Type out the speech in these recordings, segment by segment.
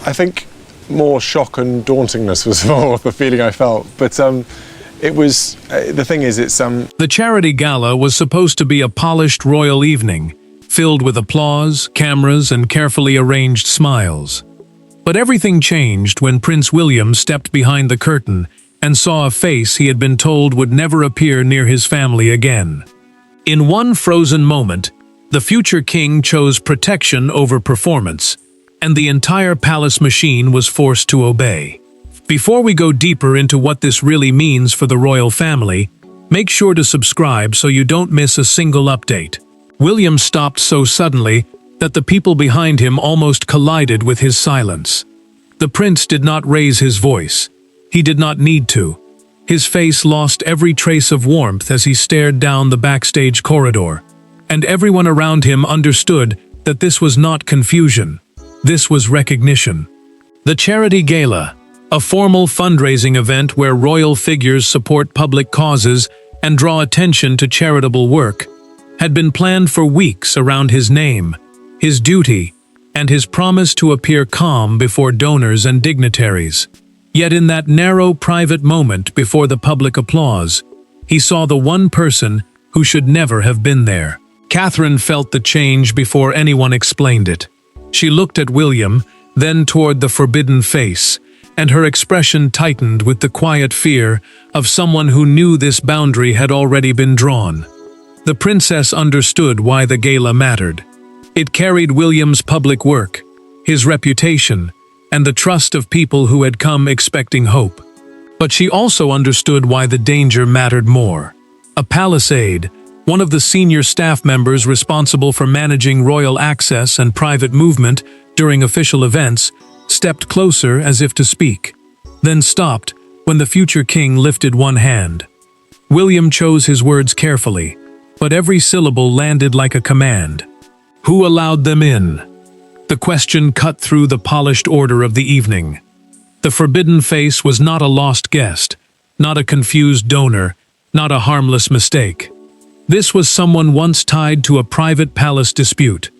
I think more shock and dauntingness was more the feeling I felt. But it was, the thing is, it's... The charity gala was supposed to be a polished royal evening, filled with applause, cameras, and carefully arranged smiles. But everything changed when Prince William stepped behind the curtain and saw a face he had been told would never appear near his family again. In one frozen moment, the future king chose protection over performance, and the entire palace machine was forced to obey. Before we go deeper into what this really means for the royal family, make sure to subscribe so you don't miss a single update. William stopped so suddenly that the people behind him almost collided with his silence. The prince did not raise his voice. He did not need to. His face lost every trace of warmth as he stared down the backstage corridor, and everyone around him understood that this was not confusion. This was recognition. The Charity Gala, a formal fundraising event where royal figures support public causes and draw attention to charitable work, had been planned for weeks around his name, his duty, and his promise to appear calm before donors and dignitaries. Yet in that narrow private moment before the public applause, he saw the one person who should never have been there. Catherine felt the change before anyone explained it. She looked at William, then toward the forbidden face, and her expression tightened with the quiet fear of someone who knew this boundary had already been drawn. The princess understood why the gala mattered. It carried William's public work, his reputation, and the trust of people who had come expecting hope. But she also understood why the danger mattered more. A palace aide, one of the senior staff members responsible for managing royal access and private movement during official events, stepped closer as if to speak, then stopped when the future king lifted one hand. William chose his words carefully, but every syllable landed like a command. Who allowed them in? The question cut through the polished order of the evening. The forbidden face was not a lost guest, not a confused donor, not a harmless mistake. This was someone once tied to a private palace dispute,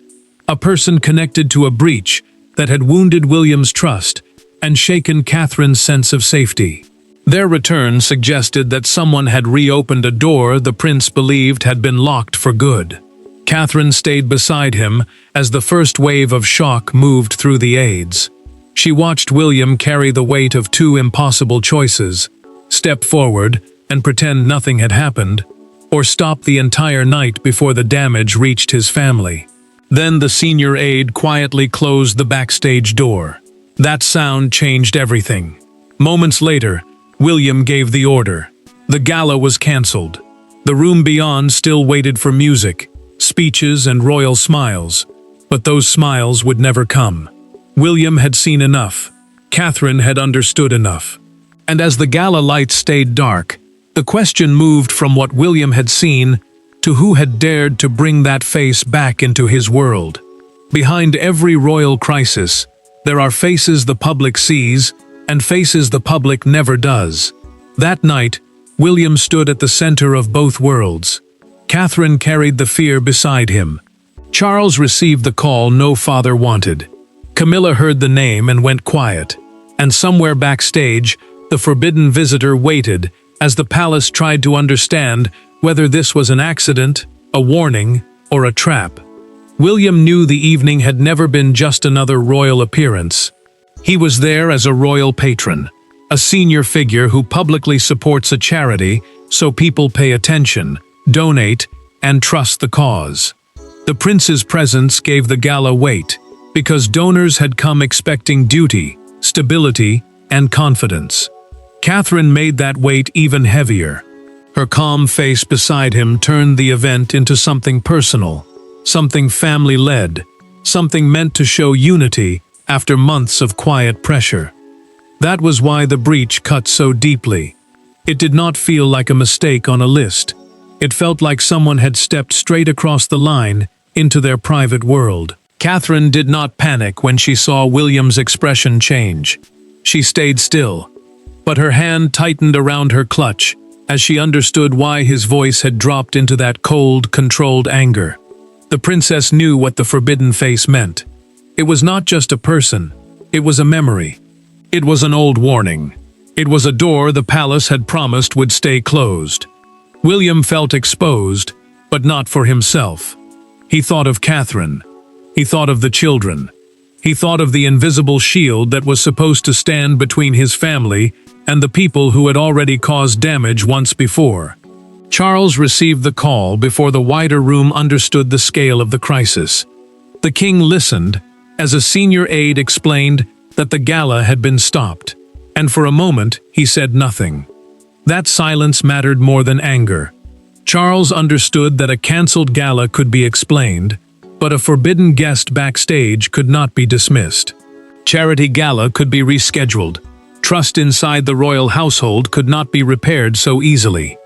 a person connected to a breach that had wounded William's trust and shaken Catherine's sense of safety. Their return suggested that someone had reopened a door the prince believed had been locked for good. Catherine stayed beside him as the first wave of shock moved through the aides. She watched William carry the weight of two impossible choices: step forward and pretend nothing had happened, or stop the entire night before the damage reached his family. Then the senior aide quietly closed the backstage door. That sound changed everything. Moments later, William gave the order. The gala was cancelled. The room beyond still waited for music, speeches, and royal smiles, but those smiles would never come. William had seen enough. Catherine had understood enough. And as the gala lights stayed dark, the question moved from what William had seen to who had dared to bring that face back into his world. Behind every royal crisis, there are faces the public sees and faces the public never does. That night, William stood at the center of both worlds. Catherine carried the fear beside him. Charles received the call no father wanted. Camilla heard the name and went quiet. And somewhere backstage, the forbidden visitor waited as the palace tried to understand whether this was an accident, a warning, or a trap. William knew the evening had never been just another royal appearance. He was there as a royal patron, a senior figure who publicly supports a charity so people pay attention, donate, and trust the cause. The prince's presence gave the gala weight, because donors had come expecting duty, stability, and confidence. Catherine made that weight even heavier. Her calm face beside him turned the event into something personal, something family-led, something meant to show unity after months of quiet pressure. That was why the breach cut so deeply. It did not feel like a mistake on a list. It felt like someone had stepped straight across the line into their private world. Catherine did not panic when she saw William's expression change. She stayed still, but her hand tightened around her clutch as she understood why his voice had dropped into that cold, controlled anger. The princess knew what the forbidden face meant. It was not just a person. it was a memory. It was an old warning. It was a door the palace had promised would stay closed. William felt exposed, but not for himself. He thought of Catherine. He thought of the children. He thought of the invisible shield that was supposed to stand between his family and the people who had already caused damage once before. Charles received the call before the wider room understood the scale of the crisis. The king listened as a senior aide explained that the gala had been stopped, and for a moment he said nothing. That silence mattered more than anger. Charles understood that a cancelled gala could be explained, but a forbidden guest backstage could not be dismissed. Charity gala could be rescheduled. Trust inside the royal household could not be repaired so easily.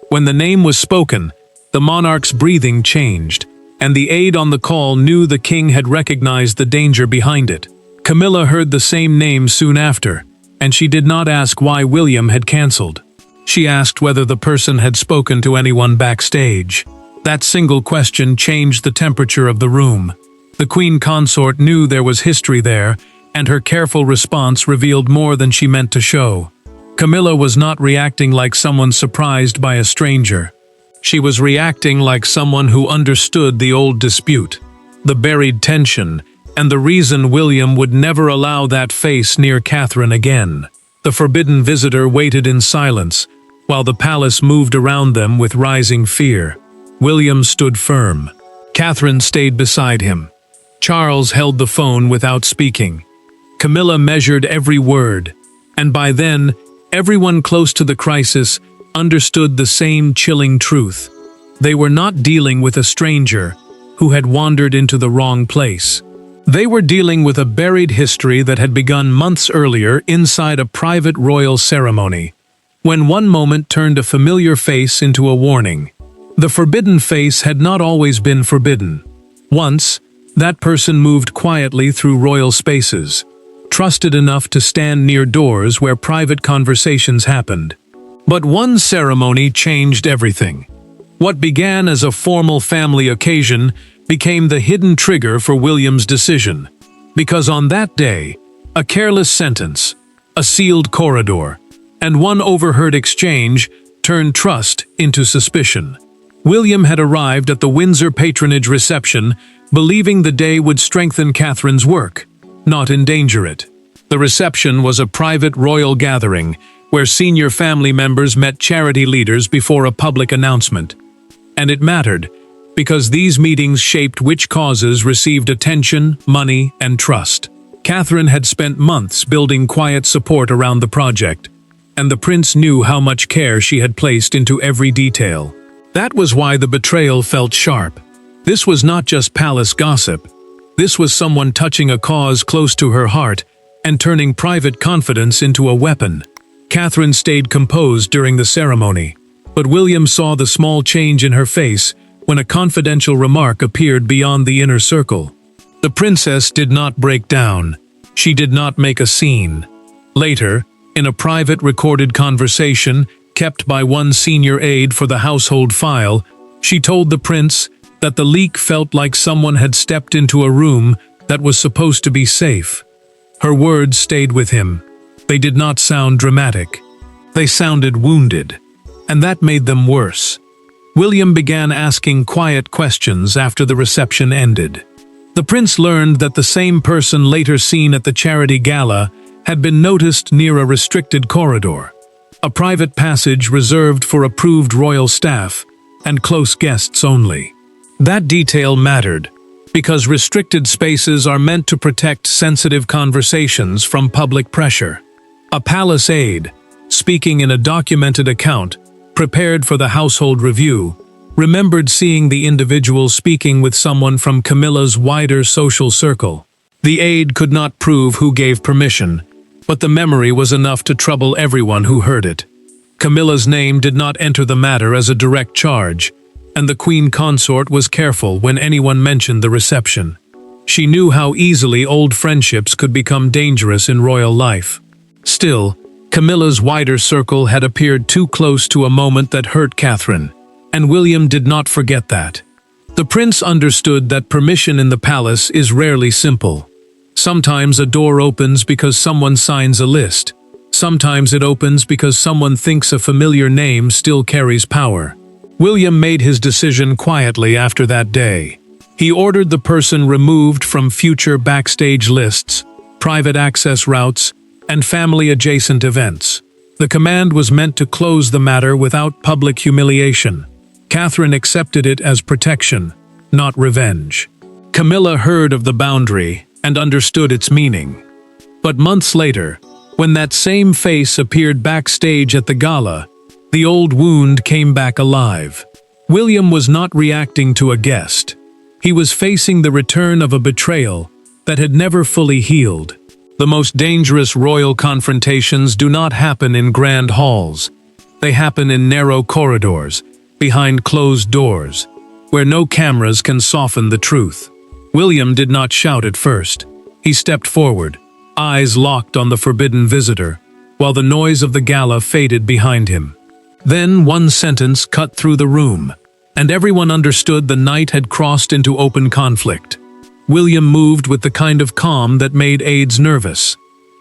When the name was spoken, the monarch's breathing changed, and the aide on the call knew the king had recognized the danger behind it. Camilla heard the same name soon after, and she did not ask why William had cancelled. She asked whether the person had spoken to anyone backstage. That single question changed the temperature of the room. The queen consort knew there was history there, and her careful response revealed more than she meant to show. Camilla was not reacting like someone surprised by a stranger. She was reacting like someone who understood the old dispute, the buried tension, and the reason William would never allow that face near Catherine again. The forbidden visitor waited in silence, while the palace moved around them with rising fear. William stood firm. Catherine stayed beside him. Charles held the phone without speaking. Camilla measured every word, and by then, everyone close to the crisis understood the same chilling truth. They were not dealing with a stranger who had wandered into the wrong place. They were dealing with a buried history that had begun months earlier inside a private royal ceremony, when one moment turned a familiar face into a warning. The forbidden face had not always been forbidden. Once, that person moved quietly through royal spaces, trusted enough to stand near doors where private conversations happened. But one ceremony changed everything. What began as a formal family occasion became the hidden trigger for William's decision. Because on that day, a careless sentence, a sealed corridor, and one overheard exchange turned trust into suspicion. William had arrived at the Windsor patronage reception, believing the day would strengthen Catherine's work, not endanger it. The reception was a private royal gathering, where senior family members met charity leaders before a public announcement. And it mattered, because these meetings shaped which causes received attention, money, and trust. Catherine had spent months building quiet support around the project, and the prince knew how much care she had placed into every detail. That was why the betrayal felt sharp. This was not just palace gossip. This was someone touching a cause close to her heart and turning private confidence into a weapon. Catherine stayed composed during the ceremony, but William saw the small change in her face when a confidential remark appeared beyond the inner circle. The princess did not break down. She did not make a scene. Later, in a private recorded conversation kept by one senior aide for the household file, she told the prince that the leak felt like someone had stepped into a room that was supposed to be safe. Her words stayed with him. They did not sound dramatic. They sounded wounded, and that made them worse. William began asking quiet questions after the reception ended. The prince learned that the same person later seen at the charity gala had been noticed near a restricted corridor, a private passage reserved for approved royal staff and close guests only. That detail mattered, because restricted spaces are meant to protect sensitive conversations from public pressure. A palace aide, speaking in a documented account, prepared for the household review, remembered seeing the individual speaking with someone from Camilla's wider social circle. The aide could not prove who gave permission, but the memory was enough to trouble everyone who heard it. Camilla's name did not enter the matter as a direct charge, and the queen consort was careful when anyone mentioned the reception. She knew how easily old friendships could become dangerous in royal life. Still, Camilla's wider circle had appeared too close to a moment that hurt Catherine, and William did not forget that. The prince understood that permission in the palace is rarely simple. Sometimes a door opens because someone signs a list. Sometimes it opens because someone thinks a familiar name still carries power. William made his decision quietly after that day. He ordered the person removed from future backstage lists, private access routes, and family-adjacent events. The command was meant to close the matter without public humiliation. Catherine accepted it as protection, not revenge. Camilla heard of the boundary and understood its meaning. But months later, when that same face appeared backstage at the gala, the old wound came back alive. William was not reacting to a guest. He was facing the return of a betrayal that had never fully healed. The most dangerous royal confrontations do not happen in grand halls. They happen in narrow corridors, behind closed doors, where no cameras can soften the truth. William did not shout at first. He stepped forward, eyes locked on the forbidden visitor, while the noise of the gala faded behind him. Then one sentence cut through the room, and everyone understood the night had crossed into open conflict. William moved with the kind of calm that made aides nervous.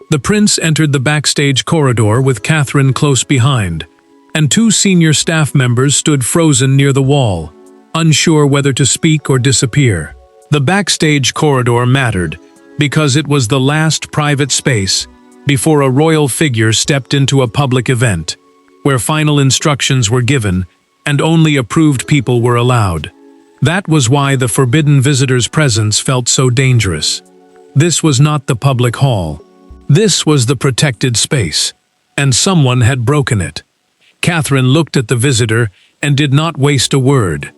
The prince entered the backstage corridor with Catherine close behind, and two senior staff members stood frozen near the wall, unsure whether to speak or disappear. The backstage corridor mattered because it was the last private space before a royal figure stepped into a public event, where final instructions were given and only approved people were allowed. That was why the forbidden visitor's presence felt so dangerous. This was not the public hall. This was the protected space, and someone had broken it. Catherine looked at the visitor and did not waste a word.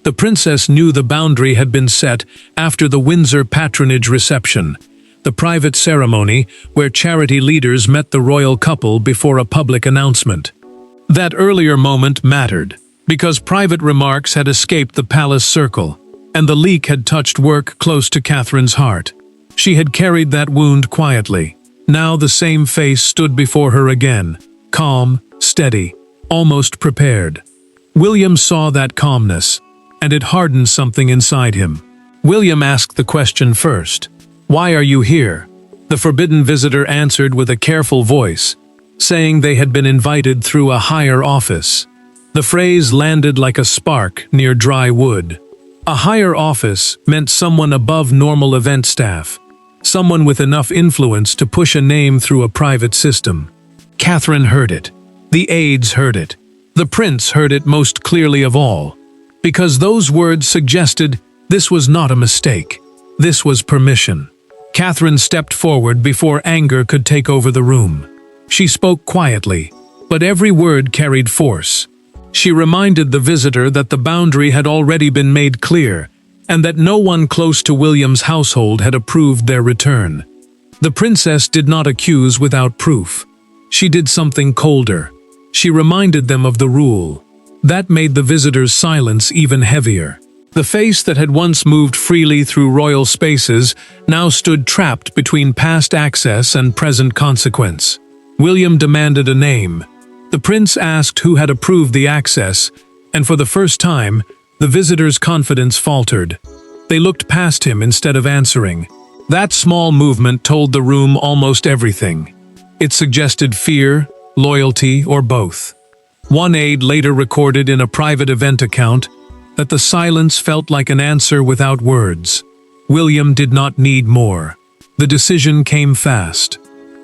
The princess knew the boundary had been set after the Windsor patronage reception, the private ceremony where charity leaders met the royal couple before a public announcement. That earlier moment mattered, because private remarks had escaped the palace circle, and the leak had touched work close to Catherine's heart. She had carried that wound quietly. Now the same face stood before her again, calm, steady, almost prepared. William saw that calmness, and it hardened something inside him. William asked the question first. "Why are you here?" The forbidden visitor answered with a careful voice, saying they had been invited through a higher office. The phrase landed like a spark near dry wood. A higher office meant someone above normal event staff, someone with enough influence to push a name through a private system. Catherine heard it. The aides heard it. The prince heard it most clearly of all, because those words suggested this was not a mistake. This was permission. Catherine stepped forward before anger could take over the room. She spoke quietly, but every word carried force. She reminded the visitor that the boundary had already been made clear, and that no one close to William's household had approved their return. The princess did not accuse without proof. She did something colder. She reminded them of the rule. That made the visitor's silence even heavier. The face that had once moved freely through royal spaces now stood trapped between past access and present consequence. William demanded a name. The prince asked who had approved the access, and for the first time, the visitor's confidence faltered. They looked past him instead of answering. That small movement told the room almost everything. It suggested fear, loyalty, or both. One aide later recorded in a private event account that the silence felt like an answer without words. William did not need more. The decision came fast.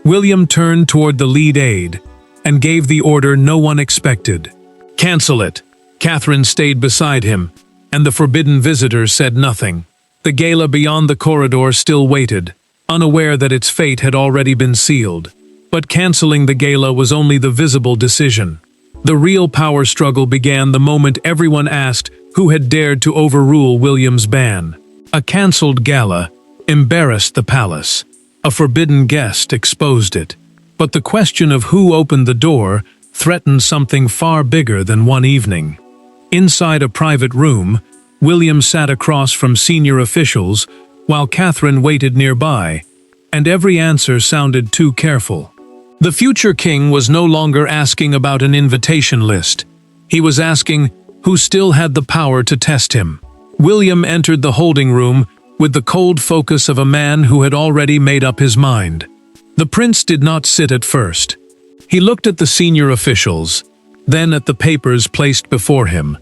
William turned toward the lead aide and gave the order no one expected. "Cancel it." Catherine stayed beside him, and the forbidden visitor said nothing. The gala beyond the corridor still waited, unaware that its fate had already been sealed. But canceling the gala was only the visible decision. The real power struggle began the moment everyone asked who had dared to overrule William's ban. A cancelled gala embarrassed the palace. A forbidden guest exposed it. But the question of who opened the door threatened something far bigger than one evening. Inside a private room, William sat across from senior officials while Catherine waited nearby, and every answer sounded too careful. The future king was no longer asking about an invitation list. He was asking who still had the power to test him. William entered the holding room with the cold focus of a man who had already made up his mind. The prince did not sit at first. He looked at the senior officials, then at the papers placed before him,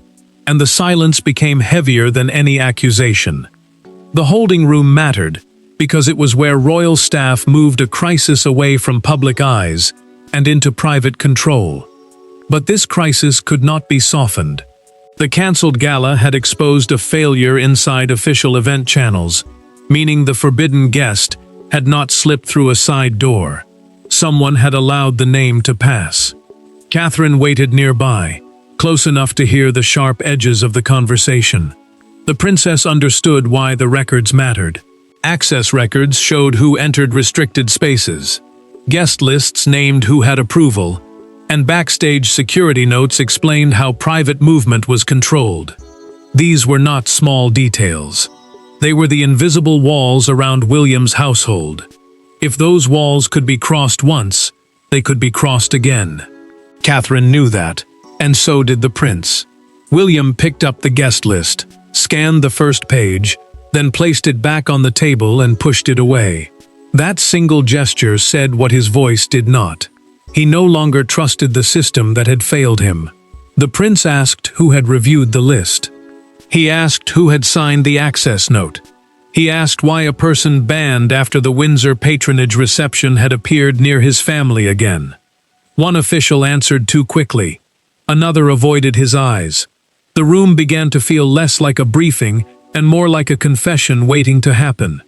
and the silence became heavier than any accusation. The holding room mattered, because it was where royal staff moved a crisis away from public eyes and into private control. But this crisis could not be softened. The cancelled gala had exposed a failure inside official event channels, meaning the forbidden guest had not slipped through a side door. Someone had allowed the name to pass. Catherine waited nearby, close enough to hear the sharp edges of the conversation. The princess understood why the records mattered. Access records showed who entered restricted spaces. Guest lists named who had approval, and backstage security notes explained how private movement was controlled. These were not small details. They were the invisible walls around William's household. If those walls could be crossed once, they could be crossed again. Catherine knew that, and so did the prince. William picked up the guest list, scanned the first page, then placed it back on the table and pushed it away. That single gesture said what his voice did not. He no longer trusted the system that had failed him. The prince asked who had reviewed the list. He asked who had signed the access note. He asked why a person banned after the Windsor patronage reception had appeared near his family again. One official answered too quickly. Another avoided his eyes. The room began to feel less like a briefing and more like a confession waiting to happen.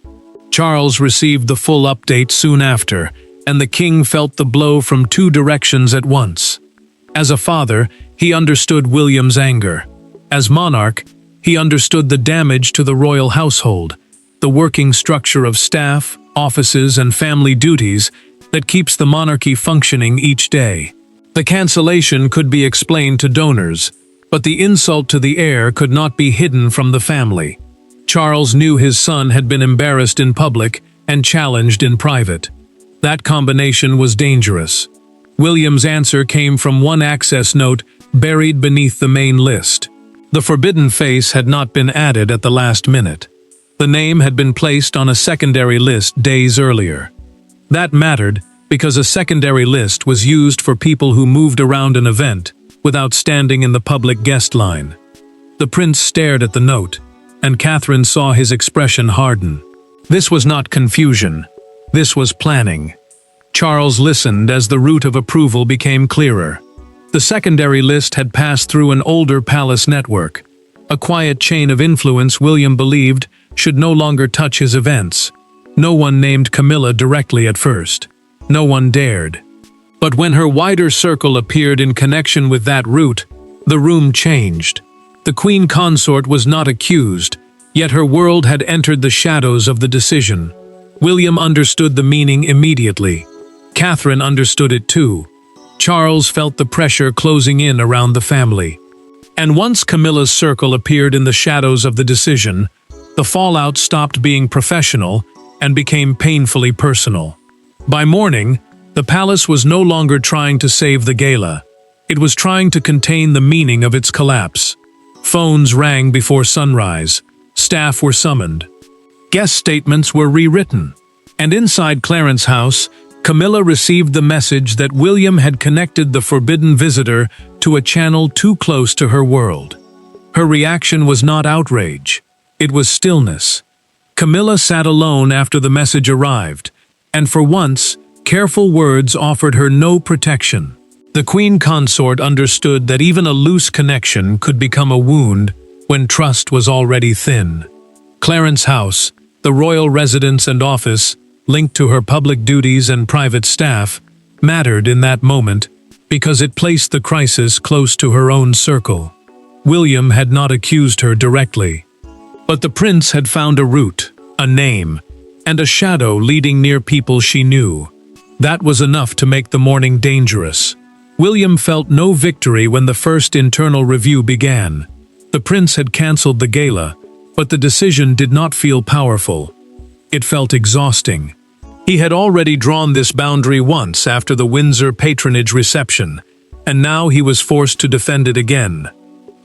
Charles received the full update soon after, and the king felt the blow from two directions at once. As a father, he understood William's anger. As monarch, he understood the damage to the royal household, the working structure of staff, offices, and family duties that keeps the monarchy functioning each day. The cancellation could be explained to donors, but the insult to the heir could not be hidden from the family. Charles knew his son had been embarrassed in public and challenged in private. That combination was dangerous. William's answer came from one access note buried beneath the main list. The forbidden face had not been added at the last minute. The name had been placed on a secondary list days earlier. That mattered because a secondary list was used for people who moved around an event without standing in the public guest line. The prince stared at the note, and Catherine saw his expression harden. This was not confusion. This was planning. Charles listened as the route of approval became clearer. The secondary list had passed through an older palace network, a quiet chain of influence William believed should no longer touch his events. No one named Camilla directly at first. No one dared. But when her wider circle appeared in connection with that route, the room changed. The queen consort was not accused, yet her world had entered the shadows of the decision. William understood the meaning immediately. Catherine understood it too. Charles felt the pressure closing in around the family. And once Camilla's circle appeared in the shadows of the decision, the fallout stopped being professional and became painfully personal. By morning, the palace was no longer trying to save the gala. It was trying to contain the meaning of its collapse. Phones rang before sunrise. Staff were summoned. Guest statements were rewritten. And inside Clarence House, Camilla received the message that William had connected the forbidden visitor to a channel too close to her world. Her reaction was not outrage. It was stillness. Camilla sat alone after the message arrived, and for once, careful words offered her no protection. The queen consort understood that even a loose connection could become a wound when trust was already thin. Clarence House, the royal residence and office, linked to her public duties and private staff, mattered in that moment because it placed the crisis close to her own circle. William had not accused her directly, but the prince had found a route, a name, and a shadow leading near people she knew. That was enough to make the morning dangerous. William felt no victory when the first internal review began. The prince had cancelled the gala, but the decision did not feel powerful. It felt exhausting. He had already drawn this boundary once after the Windsor patronage reception, and now he was forced to defend it again.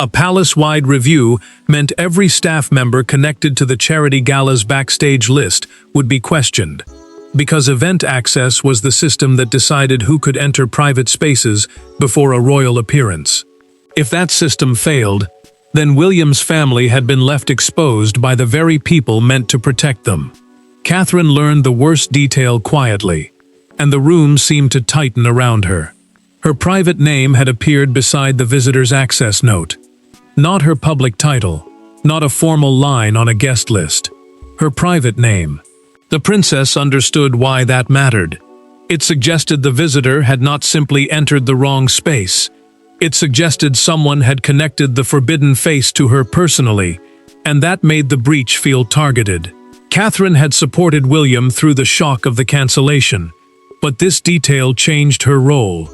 A palace-wide review meant every staff member connected to the charity gala's backstage list would be questioned, because event access was the system that decided who could enter private spaces before a royal appearance. If that system failed, then William's family had been left exposed by the very people meant to protect them. Catherine learned the worst detail quietly, and the room seemed to tighten around her. Her private name had appeared beside the visitor's access note. Not her public title, not a formal line on a guest list. Her private name. The princess understood why that mattered. It suggested the visitor had not simply entered the wrong space. It suggested someone had connected the forbidden face to her personally, and that made the breach feel targeted. Catherine had supported William through the shock of the cancellation, but this detail changed her role.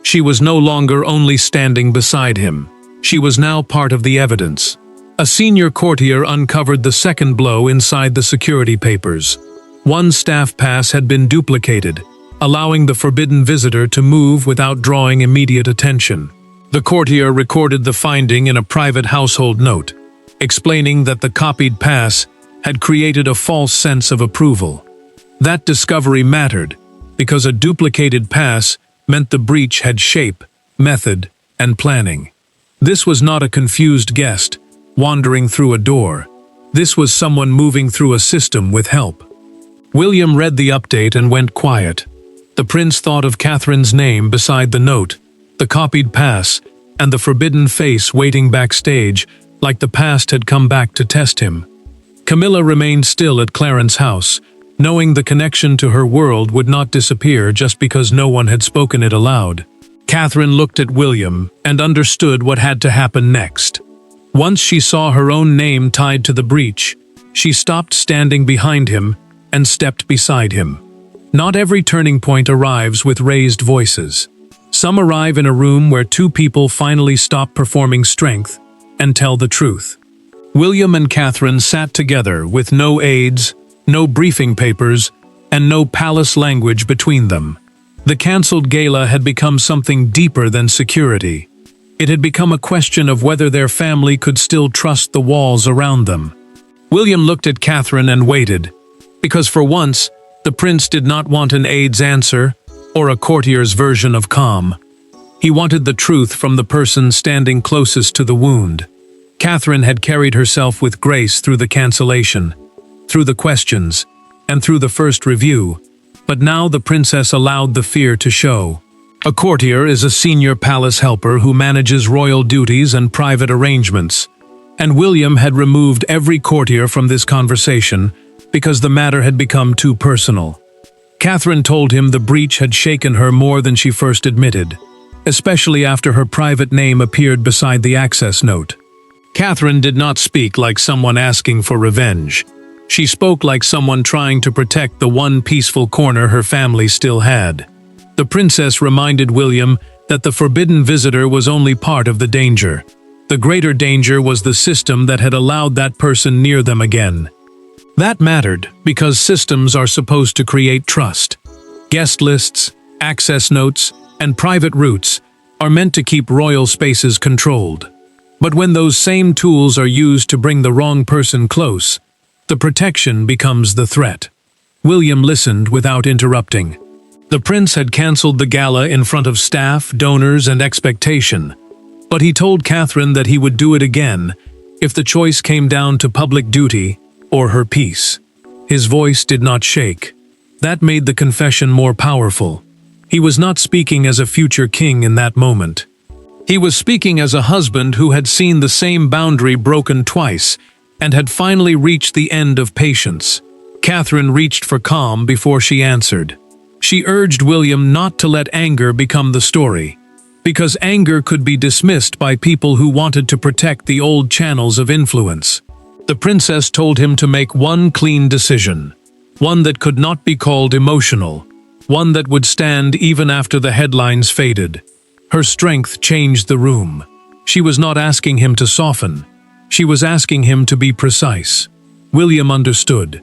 She was no longer only standing beside him. She was now part of the evidence. A senior courtier uncovered the second blow inside the security papers. One staff pass had been duplicated, allowing the forbidden visitor to move without drawing immediate attention. The courtier recorded the finding in a private household note, explaining that the copied pass had created a false sense of approval. That discovery mattered, because a duplicated pass meant the breach had shape, method, and planning. This was not a confused guest wandering through a door. This was someone moving through a system with help. William read the update and went quiet. The prince thought of Catherine's name beside the note, the copied pass, and the forbidden face waiting backstage, like the past had come back to test him. Camilla remained still at Clarence's house, knowing the connection to her world would not disappear just because no one had spoken it aloud. Catherine looked at William and understood what had to happen next. Once she saw her own name tied to the breach, she stopped standing behind him and stepped beside him. Not every turning point arrives with raised voices. Some arrive in a room where two people finally stop performing strength and tell the truth. William and Catherine sat together with no aides, no briefing papers, and no palace language between them. The cancelled gala had become something deeper than security. It had become a question of whether their family could still trust the walls around them. William looked at Catherine and waited, because for once, the prince did not want an aide's answer or a courtier's version of calm. He wanted the truth from the person standing closest to the wound. Catherine had carried herself with grace through the cancellation, through the questions, and through the first review, but now the princess allowed the fear to show. A courtier is a senior palace helper who manages royal duties and private arrangements, and William had removed every courtier from this conversation because the matter had become too personal. Catherine told him the breach had shaken her more than she first admitted, especially after her private name appeared beside the access note. Catherine did not speak like someone asking for revenge. She spoke like someone trying to protect the one peaceful corner her family still had. The princess reminded William that the forbidden visitor was only part of the danger. The greater danger was the system that had allowed that person near them again. That mattered because systems are supposed to create trust. Guest lists, access notes, and private routes are meant to keep royal spaces controlled. But when those same tools are used to bring the wrong person close, the protection becomes the threat. William listened without interrupting. The prince had cancelled the gala in front of staff, donors, and expectation, but he told Catherine that he would do it again if the choice came down to public duty or her peace. His voice did not shake. That made the confession more powerful. He was not speaking as a future king in that moment. He was speaking as a husband who had seen the same boundary broken twice and had finally reached the end of patience. Catherine reached for calm before she answered. She urged William not to let anger become the story, because anger could be dismissed by people who wanted to protect the old channels of influence. The princess told him to make one clean decision, one that could not be called emotional, one that would stand even after the headlines faded. Her strength changed the room. She was not asking him to soften. She was asking him to be precise. William understood.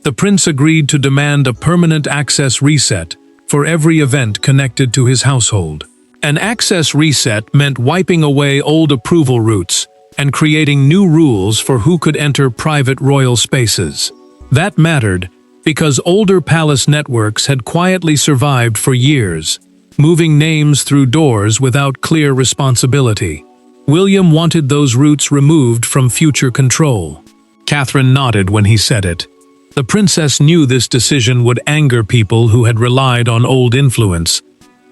The prince agreed to demand a permanent access reset for every event connected to his household. An access reset meant wiping away old approval routes and creating new rules for who could enter private royal spaces. That mattered because older palace networks had quietly survived for years, moving names through doors without clear responsibility. William wanted those routes removed from future control. Catherine nodded when he said it. The princess knew this decision would anger people who had relied on old influence,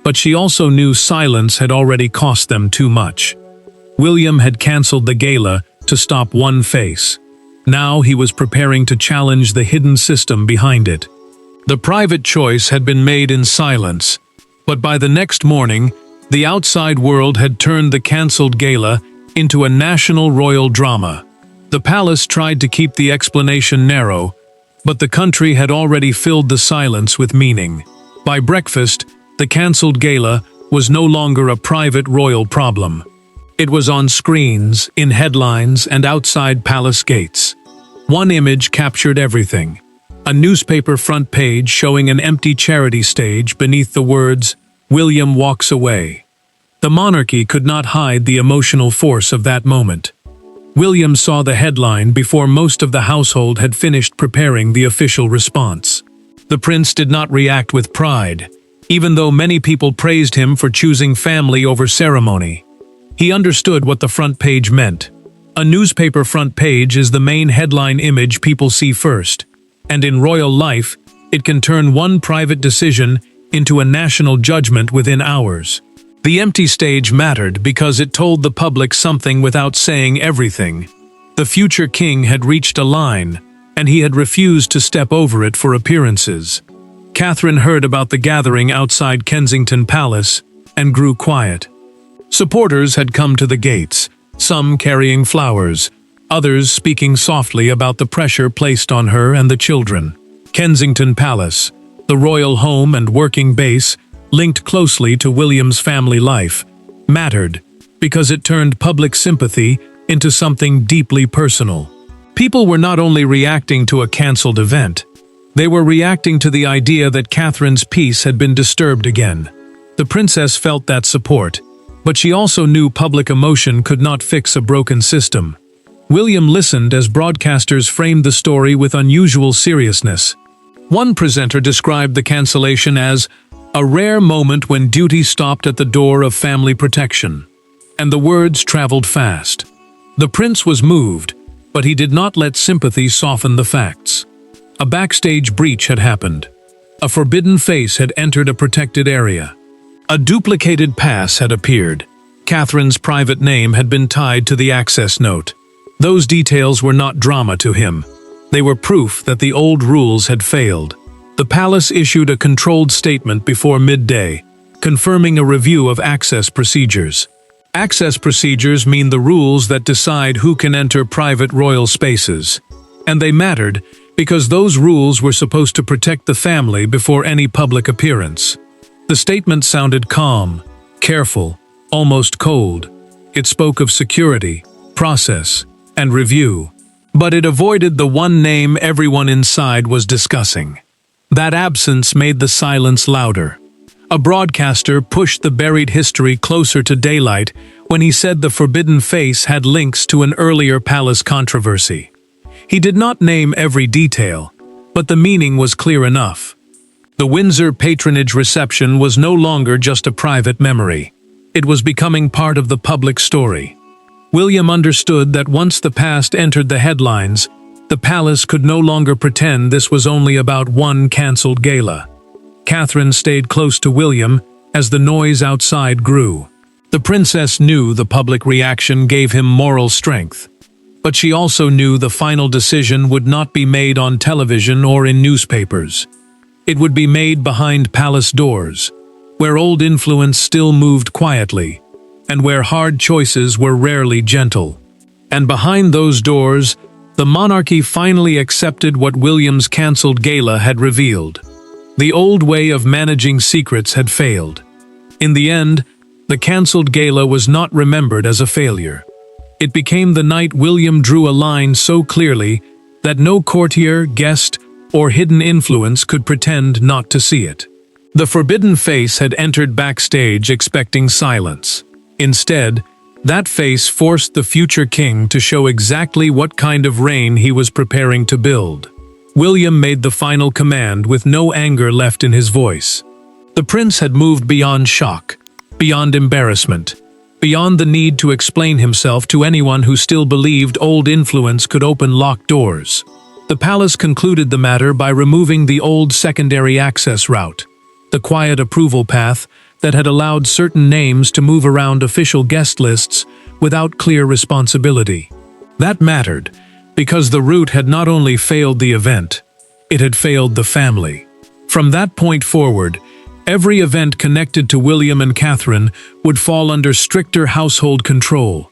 but she also knew silence had already cost them too much. William had cancelled the gala to stop one face. Now he was preparing to challenge the hidden system behind it. The private choice had been made in silence, but by the next morning, the outside world had turned the cancelled gala into a national royal drama. The palace tried to keep the explanation narrow, but the country had already filled the silence with meaning. By breakfast, the cancelled gala was no longer a private royal problem. It was on screens, in headlines, and outside palace gates. One image captured everything. A newspaper front page showing an empty charity stage beneath the words, "William walks away." The monarchy could not hide the emotional force of that moment. William saw the headline before most of the household had finished preparing the official response. The prince did not react with pride, even though many people praised him for choosing family over ceremony. He understood what the front page meant. A newspaper front page is the main headline image people see first, and in royal life, it can turn one private decision into a national judgment within hours. The empty stage mattered because it told the public something without saying everything. The future king had reached a line, and he had refused to step over it for appearances. Catherine heard about the gathering outside Kensington Palace and grew quiet. Supporters had come to the gates, some carrying flowers, others speaking softly about the pressure placed on her and the children. Kensington Palace, the royal home and working base, linked closely to William's family life, mattered because it turned public sympathy into something deeply personal. People were not only reacting to a cancelled event, they were reacting to the idea that Catherine's peace had been disturbed again. The princess felt that support, but she also knew public emotion could not fix a broken system. William listened as broadcasters framed the story with unusual seriousness. One presenter described the cancellation as a rare moment when duty stopped at the door of family protection, and the words traveled fast. The prince was moved, but he did not let sympathy soften the facts. A backstage breach had happened. A forbidden face had entered a protected area. A duplicated pass had appeared. Catherine's private name had been tied to the access note. Those details were not drama to him. They were proof that the old rules had failed. The palace issued a controlled statement before midday, confirming a review of access procedures. Access procedures mean the rules that decide who can enter private royal spaces. And they mattered because those rules were supposed to protect the family before any public appearance. The statement sounded calm, careful, almost cold. It spoke of security, process, and review. But it avoided the one name everyone inside was discussing. That absence made the silence louder. A broadcaster pushed the buried history closer to daylight when he said the forbidden face had links to an earlier palace controversy. He did not name every detail, but the meaning was clear enough. The Windsor patronage reception was no longer just a private memory. It was becoming part of the public story. William understood that once the past entered the headlines, the palace could no longer pretend this was only about one cancelled gala. Catherine stayed close to William as the noise outside grew. The princess knew the public reaction gave him moral strength, but she also knew the final decision would not be made on television or in newspapers. It would be made behind palace doors, where old influence still moved quietly, and where hard choices were rarely gentle. And behind those doors, the monarchy finally accepted what William's cancelled gala had revealed. The old way of managing secrets had failed. In the end, the cancelled gala was not remembered as a failure. It became the night William drew a line so clearly that no courtier, guest, or hidden influence could pretend not to see it. The forbidden face had entered Backstage expecting silence. Instead, that face forced the future king to show exactly what kind of reign he was preparing to build. William made the final command with no anger left in his voice. The prince had moved beyond shock, beyond embarrassment, beyond the need to explain himself to anyone who still believed old influence could open locked doors. The palace concluded the matter by removing the old secondary access route, the quiet approval path that had allowed certain names to move around official guest lists without clear responsibility. That mattered, because the route had not only failed the event, it had failed the family. From that point forward, every event connected to William and Catherine would fall under stricter household control,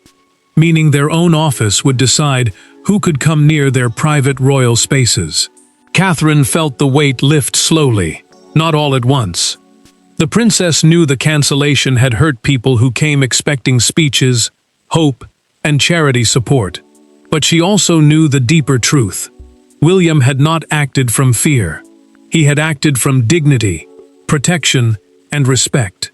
meaning their own office would decide who could come near their private royal spaces. Catherine felt the weight lift slowly, not all at once. The princess knew the cancellation had hurt people who came expecting speeches, hope, and charity support. But she also knew the deeper truth. William had not acted from fear. He had acted from dignity, protection, and respect.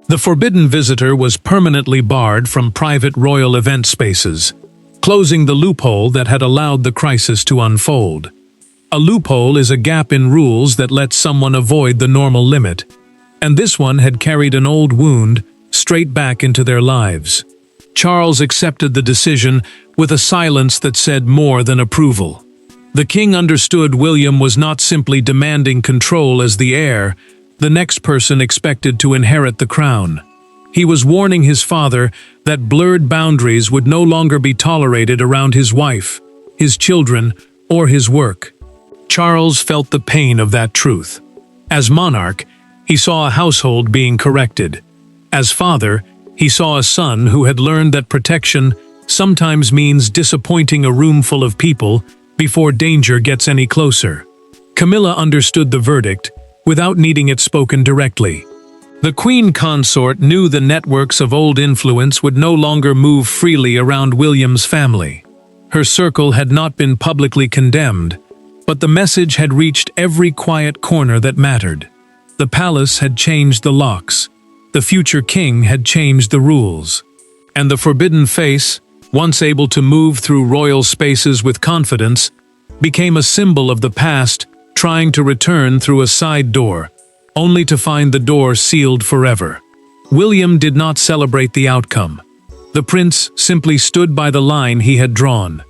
The forbidden visitor was permanently barred from private royal event spaces, closing the loophole that had allowed the crisis to unfold. A loophole is a gap in rules that lets someone avoid the normal limit, and this one had carried an old wound straight back into their lives. Charles accepted the decision with a silence that said more than approval. The king understood William was not simply demanding control as the heir, the next person expected to inherit the crown. He was warning his father that blurred boundaries would no longer be tolerated around his wife, his children, or his work. Charles felt the pain of that truth. As monarch, he saw a household being corrected. As father, he saw a son who had learned that protection sometimes means disappointing a room full of people before danger gets any closer. Camilla understood the verdict without needing it spoken directly. The queen consort knew the networks of old influence would no longer move freely around William's family. Her circle had not been publicly condemned, but the message had reached every quiet corner that mattered. The palace had changed the locks. The future king had changed the rules. And the forbidden face, once able to move through royal spaces with confidence, became a symbol of the past trying to return through a side door, only to find the door sealed forever. William did not celebrate the outcome. The prince simply stood by the line he had drawn.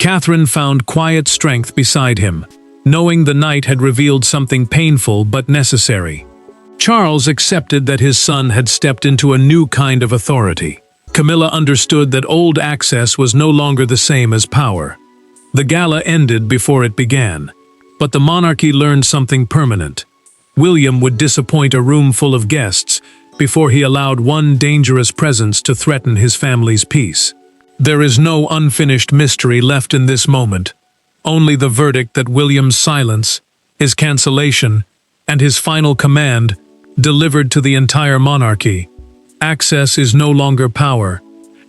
Catherine found quiet strength beside him, knowing the night had revealed something painful but necessary. Charles accepted that his son had stepped into a new kind of authority. Camilla understood that old access was no longer the same as power. The gala ended before it began, but the monarchy learned something permanent. William would disappoint a room full of guests before he allowed one dangerous presence to threaten his family's peace. There is no unfinished mystery left in this moment, only the verdict that William's silence, his cancellation, and his final command delivered to the entire monarchy. Access is no longer power,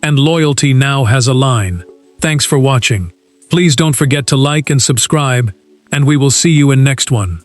and loyalty now has a line. Thanks for watching. Please don't forget to like and subscribe, and we will see you in next one.